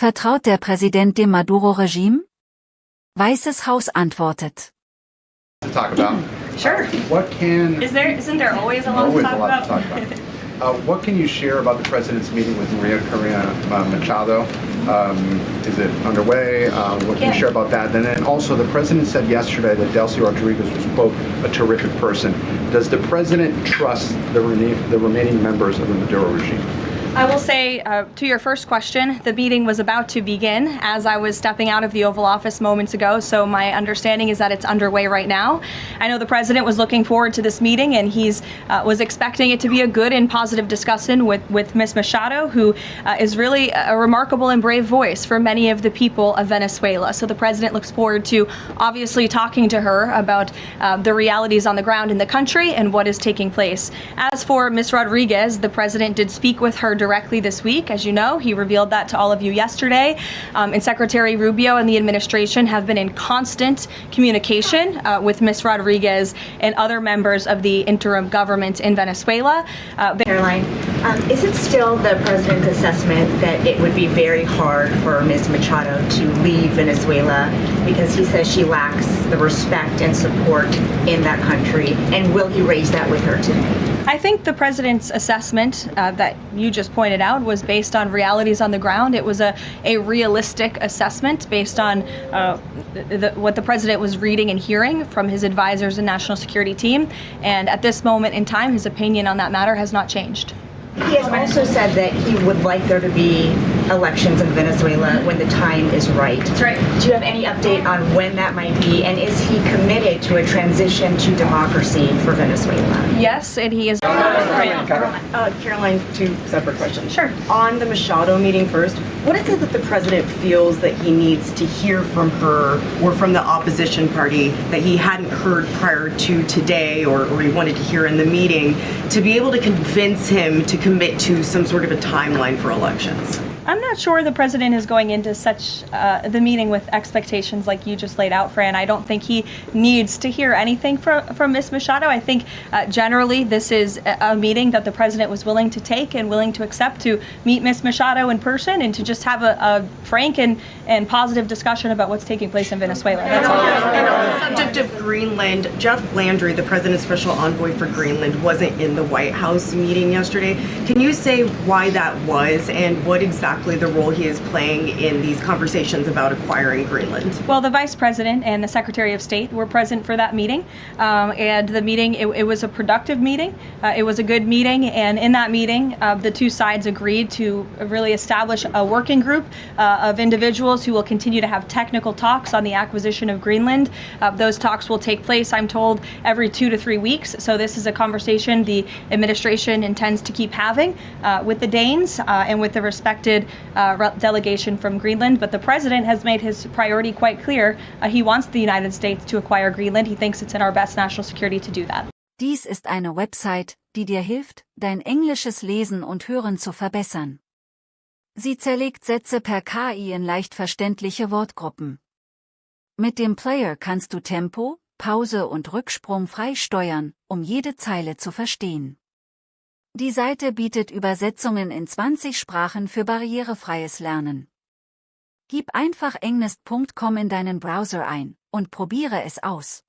Vertraut der Präsident dem Maduro-Regime? Weißes Haus antwortet. To talk about. Sure. Isn't there always a lot to talk about? What can you share about the president's meeting with Maria Correa Machado? Is it underway? What can you share about that? And then also the president said yesterday that Delsa Rodriguez was, quote, a terrific person. Does the president trust the remaining members of the Maduro regime? I will say, to your first question, the meeting was about to begin as I was stepping out of the Oval Office moments ago, so my understanding is that it's underway right now. I know the president was looking forward to this meeting, and he's was expecting it to be a good and positive discussion with Ms. Machado, who is really a remarkable and brave voice for many of the people of Venezuela. So the president looks forward to obviously talking to her about the realities on the ground in the country and what is taking place. As for Ms. Rodriguez, the president did speak with her directly this week. As you know, he revealed that to all of you yesterday. And Secretary Rubio and the administration have been in constant communication with Ms. Rodriguez and other members of the interim government in Venezuela. Caroline, is it still the president's assessment that it would be very hard for Ms. Machado to leave Venezuela because he says she lacks the respect and support in that country? And will he raise that with her today? I think the president's assessment that you just pointed out was based on realities on the ground. It was a realistic assessment based on what the president was reading and hearing from his advisors and national security team. And at this moment in time, his opinion on that matter has not changed. He has also said that he would like there to be elections in Venezuela when the time is right. That's right. Do you have any update on when that might be? And is he committed to a transition to democracy for Venezuela? Yes, and he is. Caroline, two separate questions. Sure. On the Machado meeting first, what is it that the president feels that he needs to hear from her or from the opposition party that he hadn't heard prior to today or he wanted to hear in the meeting to be able to convince him to commit to some sort of a timeline for elections? I'm not sure the president is going into such the meeting with expectations like you just laid out, Fran. I don't think he needs to hear anything from Ms. Machado. I think generally this is a meeting that the president was willing to take and willing to accept to meet Ms. Machado in person and to just have a frank and positive discussion about what's taking place in Venezuela. That's all. And on the subject of Greenland, Jeff Landry, the president's special envoy for Greenland, wasn't in the White House meeting yesterday. Can you say why that was and what exactly the role he is playing in these conversations about acquiring Greenland? Well, the Vice President and the Secretary of State were present for that meeting, and the meeting, it was a productive meeting. It was a good meeting, and in that meeting, the two sides agreed to really establish a working group of individuals who will continue to have technical talks on the acquisition of Greenland. Those talks will take place, I'm told, every 2 to 3 weeks, so this is a conversation the administration intends to keep having with the Danes and with the respected delegation from Greenland, but the president has made his priority quite clear. He wants the United States to acquire Greenland. He thinks it's in our best national security to do that. Dies ist eine Website, die dir hilft, dein englisches Lesen und Hören zu verbessern. Sie zerlegt Sätze per KI in leicht verständliche Wortgruppen. Mit dem Player kannst du Tempo, Pause und Rücksprung frei steuern, um jede Zeile zu verstehen. Die Seite bietet Übersetzungen in 20 Sprachen für barrierefreies Lernen. Gib einfach englist.com in deinen Browser ein und probiere es aus.